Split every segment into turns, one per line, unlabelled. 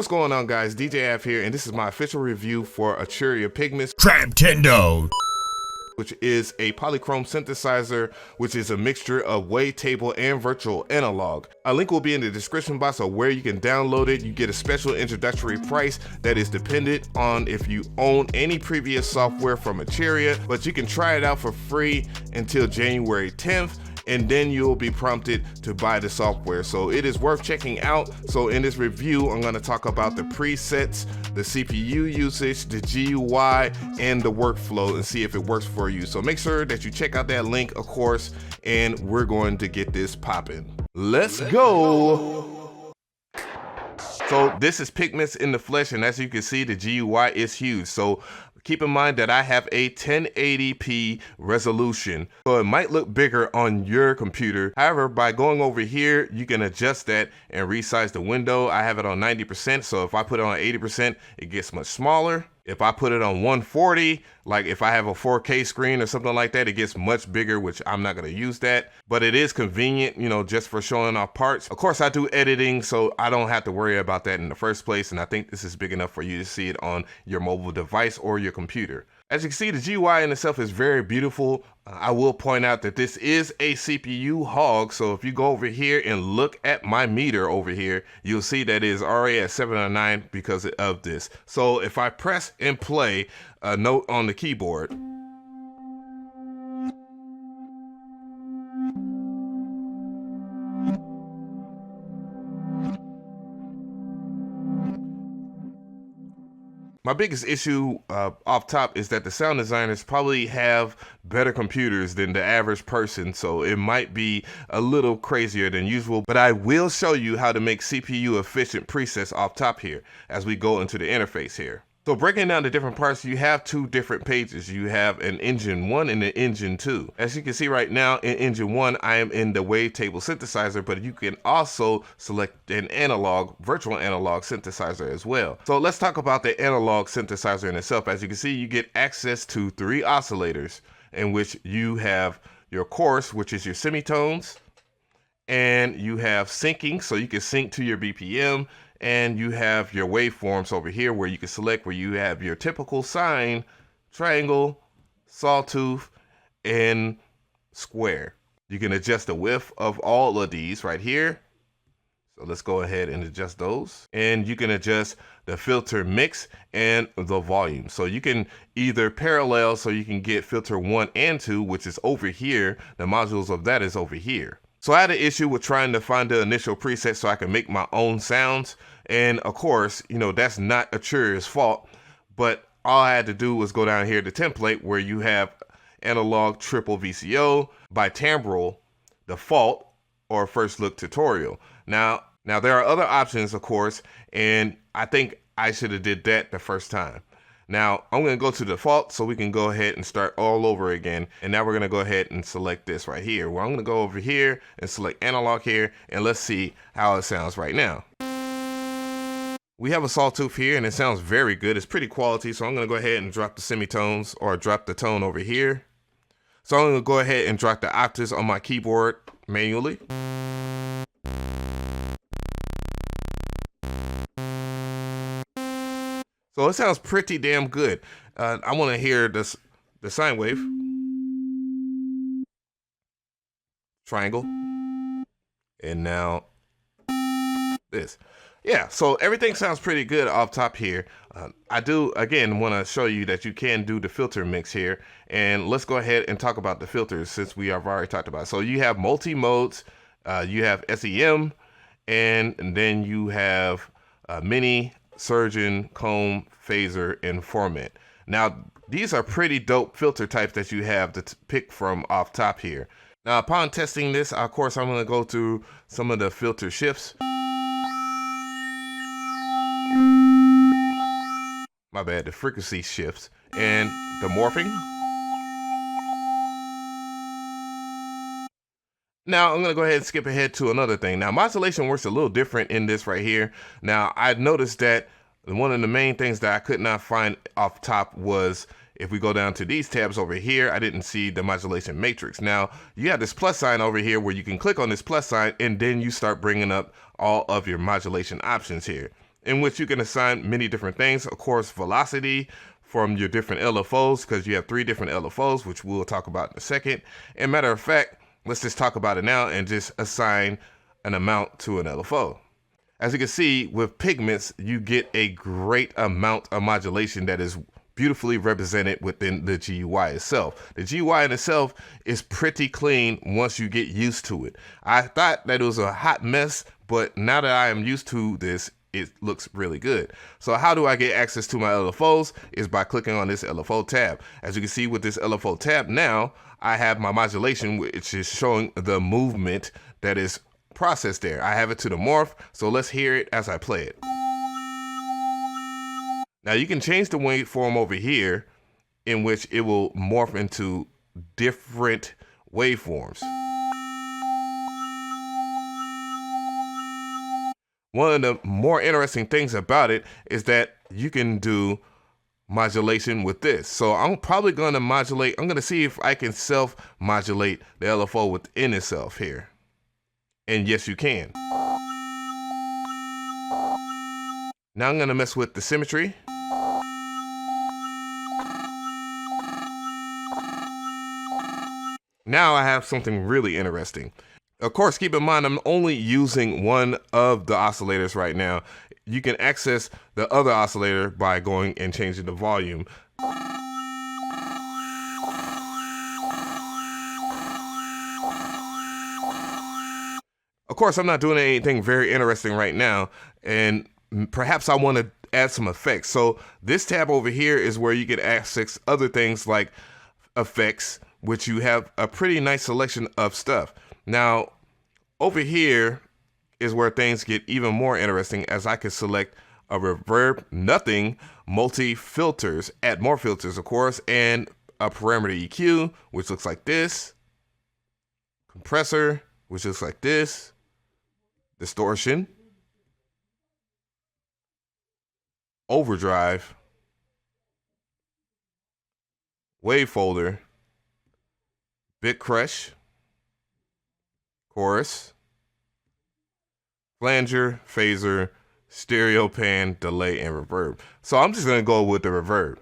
What's going on, guys? DJ Av here, and this is my official review for Arturia Pigments
Traptendo,
which is a polychrome synthesizer, which is a mixture of wavetable and virtual analog. A link will be in the description box of where you can download it. You get a special introductory price that is dependent on if you own any previous software from Arturia, but you can try it out for free until January 10th. And then you'll be prompted to buy the software. So it is worth checking out. So in this review, I'm going to talk about the presets, the CPU usage, the GUI, and the workflow and see if it works for you. So make sure that you check out that link, of course, and we're going to get this popping. Let's go. So this is Pigments in the flesh, and as you can see, the GUI is huge. So keep in mind that I have a 1080p resolution, so it might look bigger on your computer. However, by going over here, you can adjust that and resize the window. I have it on 90%, so if I put it on 80%, it gets much smaller. If I put it on 140, like if I have a 4K screen or something like that, it gets much bigger, which I'm not going to use that. But it is convenient, you know, just for showing off parts. Of course, I do editing, so I don't have to worry about that in the first place. And I think this is big enough for you to see it on your mobile device or your computer. As you can see, the GUI in itself is very beautiful. I will point out that this is a CPU hog. So if you go over here and look at my meter over here, you'll see that it is already at 709 because of this. So if I press and play a note on the keyboard, my biggest issue off top is that the sound designers probably have better computers than the average person, so it might be a little crazier than usual, but I will show you how to make CPU efficient presets off top here as we go into the interface here. So breaking down the different parts, you have two different pages. You have an engine 1 and an engine 2. As you can see right now in engine 1, I am in the wavetable synthesizer, but you can also select an analog, virtual analog synthesizer as well. So let's talk about the analog synthesizer in itself. As you can see, you get access to 3 oscillators in which you have your chorus, which is your semitones, and you have syncing, so you can sync to your BPM. And you have your waveforms over here where you can select where you have your typical sine, triangle, sawtooth, and square. You can adjust the width of all of these right here. So let's go ahead and adjust those. And you can adjust the filter mix and the volume. So you can either parallel, so you can get filter 1 and 2, which is over here. The modules of that is over here. So I had an issue with trying to find the initial preset so I can make my own sounds. And of course, you know, that's not Arturia's fault, but all I had to do was go down here to template where you have analog triple VCO, bitimbral, default, or first look tutorial. Now there are other options, of course, and I think I should have did that the first time. Now I'm going to go to default so we can go ahead and start all over again. And now we're going to go ahead and select this right here. Well, I'm going to go over here and select analog here, and let's see how it sounds right now. We have a sawtooth here and it sounds very good. It's pretty quality. So I'm going to go ahead and drop the semitones or drop the tone over here. So I'm going to go ahead and drop the octaves on my keyboard manually. So it sounds pretty damn good. I want to hear the sine wave, triangle, and now this. Yeah, so everything sounds pretty good off top here. I do, again, want to show you that you can do the filter mix here. And let's go ahead and talk about the filters since we have already talked about it. So you have multi-modes, you have SEM, and then you have mini, surgeon, comb, phaser, and format. Now, these are pretty dope filter types that you have to pick from off top here. Now, upon testing this, of course, I'm going to go through some of the filter shifts. My bad, the frequency shifts and the morphing. Now I'm going to go ahead and skip ahead to another thing. Now modulation works a little different in this right here. Now I noticed that one of the main things that I could not find off top was if we go down to these tabs over here, I didn't see the modulation matrix. Now you have this plus sign over here where you can click on this plus sign and then you start bringing up all of your modulation options here. in which you can assign many different things. Of course, velocity from your different LFOs, because you have 3 different LFOs, which we'll talk about in a second. And matter of fact, let's just talk about it now and just assign an amount to an LFO. As you can see, with pigments, you get a great amount of modulation that is beautifully represented within the GUI itself. The GUI in itself is pretty clean once you get used to it. I thought that it was a hot mess, but now that I am used to this, it looks really good. So how do I get access to my LFOs? Is by clicking on this LFO tab. As you can see with this LFO tab now, I have my modulation, which is showing the movement that is processed there. I have it to the morph, so let's hear it as I play it. Now you can change the waveform over here in which it will morph into different waveforms. One of the more interesting things about it is that you can do modulation with this. So I'm probably going to modulate, I'm going to see if I can self-modulate the LFO within itself here. And yes, you can. Now I'm going to mess with the symmetry. Now I have something really interesting. Of course, keep in mind, I'm only using one of the oscillators right now. You can access the other oscillator by going and changing the volume. Of course, I'm not doing anything very interesting right now, and perhaps I want to add some effects. So this tab over here is where you can access other things like effects, which you have a pretty nice selection of stuff. Now, over here is where things get even more interesting, as I can select a reverb, nothing, multi-filters, add more filters, of course, and a parameter EQ, which looks like this, compressor, which looks like this, distortion, overdrive, wave folder, bit crush, chorus, flanger, phaser, stereo pan, delay, and reverb. So I'm just gonna go with the reverb.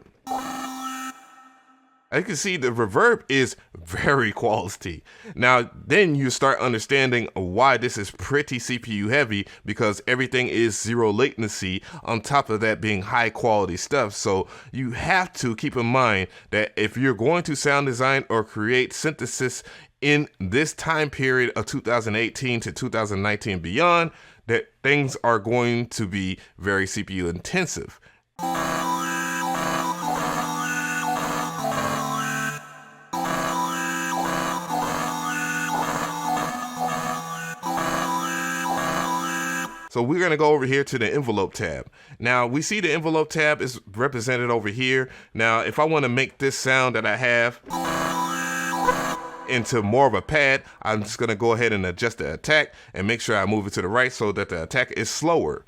As you can see, the reverb is very quality. Now, then you start understanding why this is pretty CPU heavy, because everything is 0 latency, on top of that being high quality stuff. So you have to keep in mind that if you're going to sound design or create synthesis in this time period of 2018 to 2019 and beyond, that things are going to be very CPU intensive. So we're going to go over here to the envelope tab. Now we see the envelope tab is represented over here. Now, if I want to make this sound that I have into more of a pad, I'm just going to go ahead and adjust the attack and make sure I move it to the right so that the attack is slower.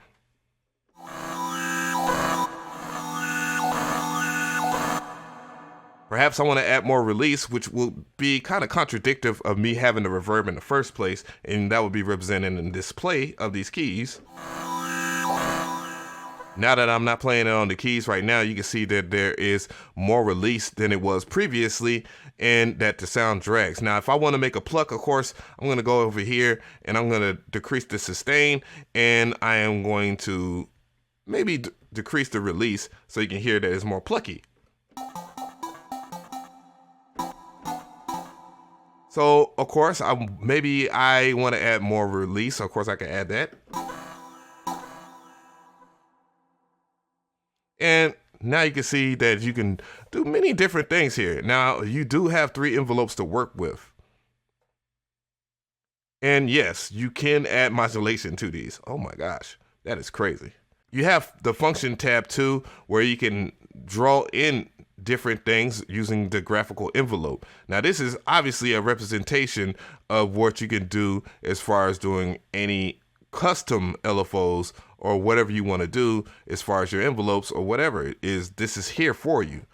Perhaps I want to add more release, which will be kind of contradictory of me having the reverb in the first place, and that would be represented in display of these keys. Now that I'm not playing it on the keys right now, you can see that there is more release than it was previously, and that the sound drags. Now, if I want to make a pluck, of course, I'm going to go over here and I'm going to decrease the sustain, and I am going to maybe decrease the release so you can hear that it's more plucky. So, of course, maybe I want to add more release. Of course, I can add that. And now you can see that you can do many different things here. Now, you do have 3 envelopes to work with. And yes, you can add modulation to these. Oh my gosh, that is crazy. You have the function tab too, where you can draw in different things using the graphical envelope. Now, this is obviously a representation of what you can do as far as doing any custom LFOs or whatever you want to do as far as your envelopes or whatever it is. This is here for you.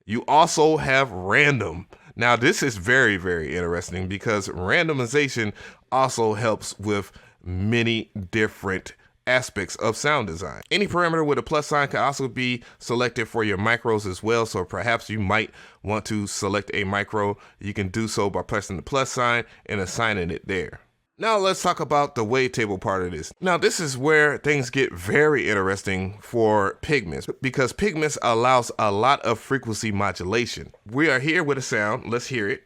You also have random. Now, this is very, very interesting because randomization also helps with many different aspects of sound design. Any parameter with a plus sign can also be selected for your micros as well. So perhaps you might want to select a micro. You can do so by pressing the plus sign and assigning it there. Now let's talk about the wavetable part of this. Now this is where things get very interesting for Pigments, because Pigments allows a lot of frequency modulation. We are here with a sound, let's hear it.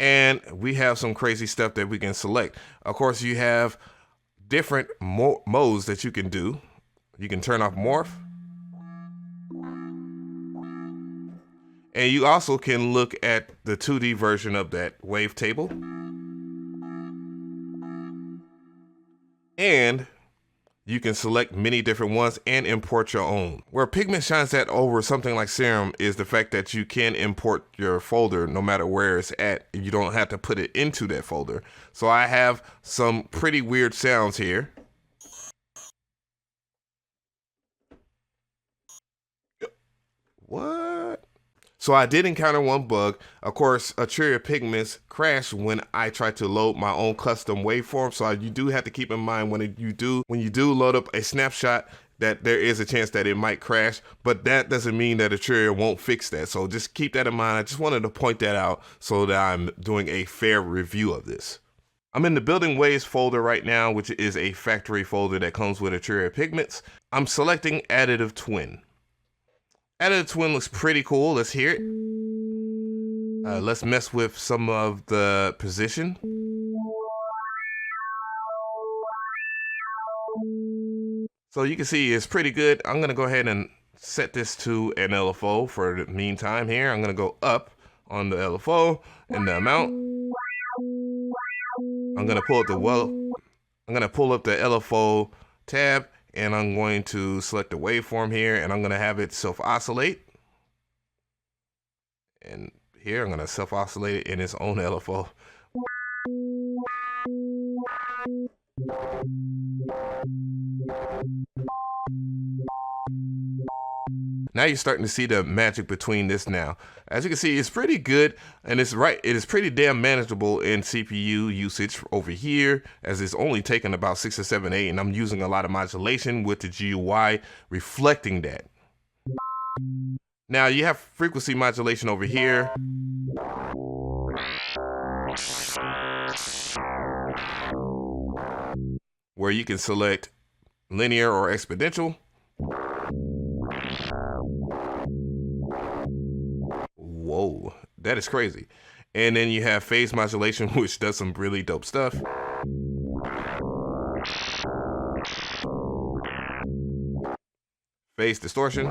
And we have some crazy stuff that we can select. Of course, you have different modes that you can do. You can turn off morph. And you also can look at the 2D version of that wavetable. And you can select many different ones and import your own. Where Pigment shines that over something like Serum is the fact that you can import your folder no matter where it's at. You don't have to put it into that folder. So I have some pretty weird sounds here. What? So I did encounter one bug. Of course, Arturia Pigments crashed when I tried to load my own custom waveform. So you do have to keep in mind when you do load up a snapshot that there is a chance that it might crash, but that doesn't mean that Arturia won't fix that. So just keep that in mind. I just wanted to point that out so that I'm doing a fair review of this. I'm in the Building Waves folder right now, which is a factory folder that comes with Arturia Pigments. I'm selecting Additive Twin. Additive Twin looks pretty cool. Let's hear it. Let's mess with some of the position. So you can see it's pretty good. I'm going to go ahead and set this to an LFO for the meantime here. I'm going to go up on the LFO and the amount. I'm going to pull up the LFO tab. And I'm going to select the waveform here, and I'm going to have it self-oscillate. And here I'm going to self-oscillate it in its own LFO. Now you're starting to see the magic between this now. As you can see, it's pretty good, and it is pretty damn manageable in CPU usage over here, as it's only taking about 6 or 7, 8, and I'm using a lot of modulation with the GUI reflecting that. Now you have frequency modulation over here. Where you can select linear or exponential. Whoa, that is crazy. And then you have phase modulation, which does some really dope stuff. Phase distortion.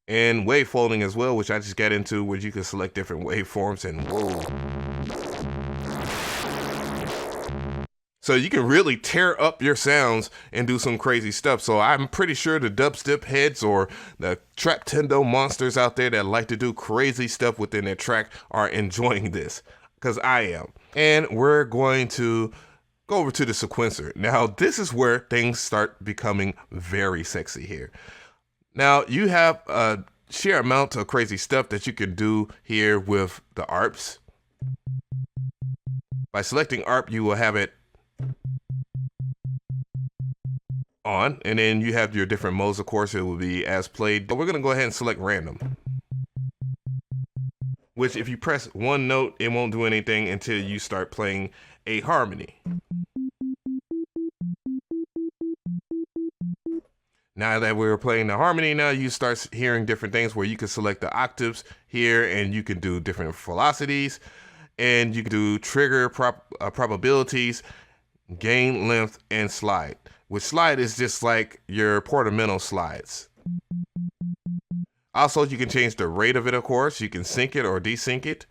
And wave folding as well, which I just got into, where you can select different waveforms and whoa. So you can really tear up your sounds and do some crazy stuff. So I'm pretty sure the dubstep heads or the trap-tendo monsters out there that like to do crazy stuff within their track are enjoying this, because I am. And we're going to go over to the sequencer. Now this is where things start becoming very sexy here. Now you have a sheer amount of crazy stuff that you can do here with the ARPs. By selecting ARP, you will have it on, and then you have your different modes. Of course, it will be as played, but we're going to go ahead and select random, which if you press one note, it won't do anything until you start playing a harmony. Now that we're playing the harmony, now you start hearing different things where you can select the octaves here, and you can do different velocities, and you can do trigger probabilities, gain, length, and slide. Which slide is just like your portamento slides. Also, you can change the rate of it, of course. You can sync it or desync it.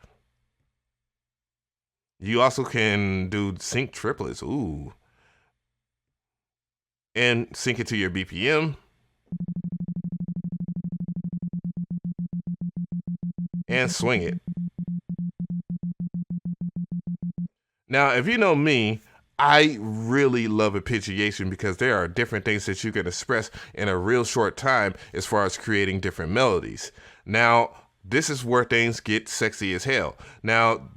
You also can do sync triplets. Ooh. And sync it to your BPM. And swing it. Now, if you know me, I really love arpeggiation because there are different things that you can express in a real short time as far as creating different melodies. Now, this is where things get sexy as hell. Now,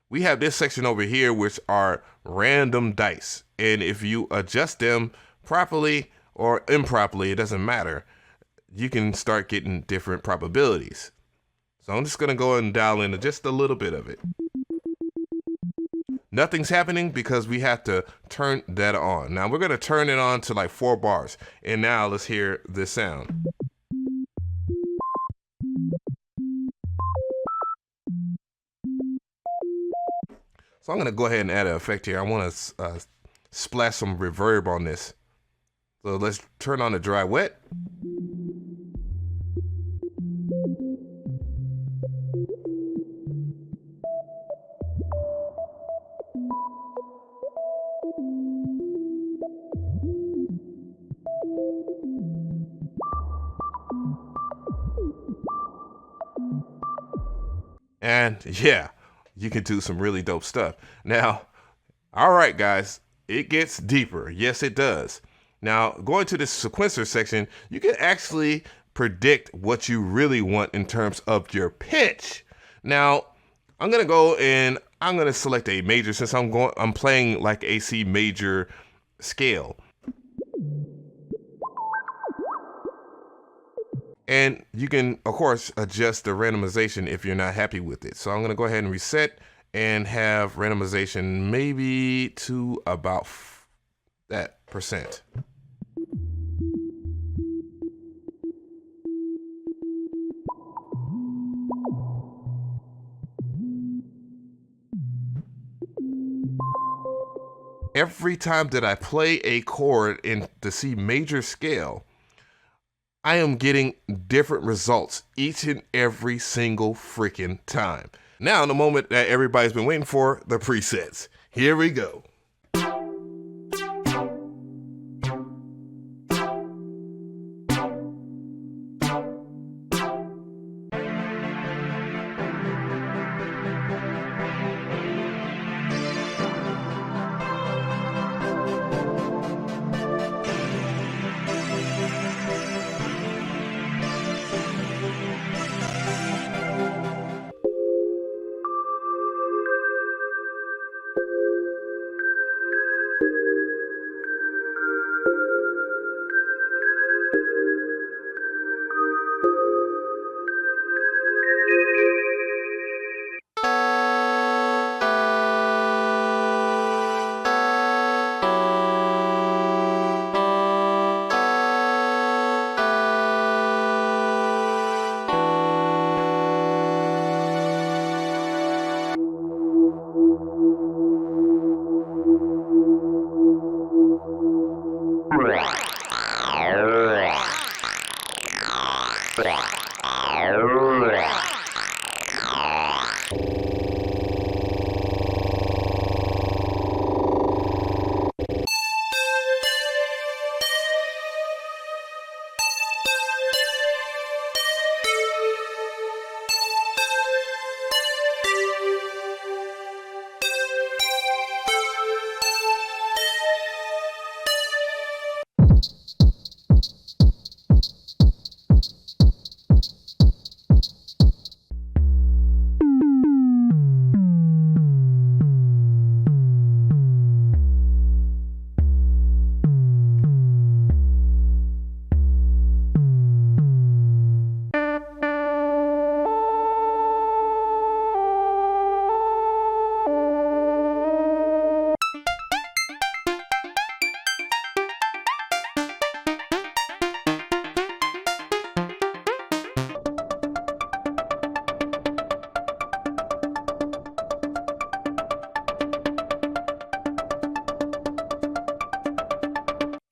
we have this section over here, which are random dice. And if you adjust them properly or improperly, it doesn't matter, you can start getting different probabilities. So I'm just going to go and dial into just a little bit of it. Nothing's happening because we have to turn that on. Now we're going to turn it on to like 4 bars. And now let's hear this sound. So I'm going to go ahead and add an effect here. I want to splash some reverb on this. So let's turn on the dry wet. And yeah, you can do some really dope stuff. Now, all right, guys, it gets deeper. Yes, it does. Now, going to this sequencer section, you can actually predict what you really want in terms of your pitch. Now, I'm going to go and I'm going to select a major since I'm playing like a C major scale. And you can, of course, adjust the randomization if you're not happy with it. So I'm going to go ahead and reset and have randomization maybe to about that percent. Every time that I play a chord in the C major scale, I am getting different results each and every single freaking time. Now, the moment that everybody's been waiting for, the presets. Here we go.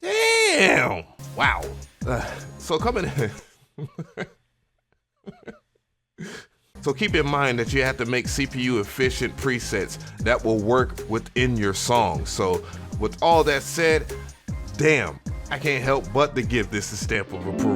Damn! Wow. So coming in. So keep in mind that you have to make CPU efficient presets that will work within your song. So with all that said, damn, I can't help but to give this a stamp of approval.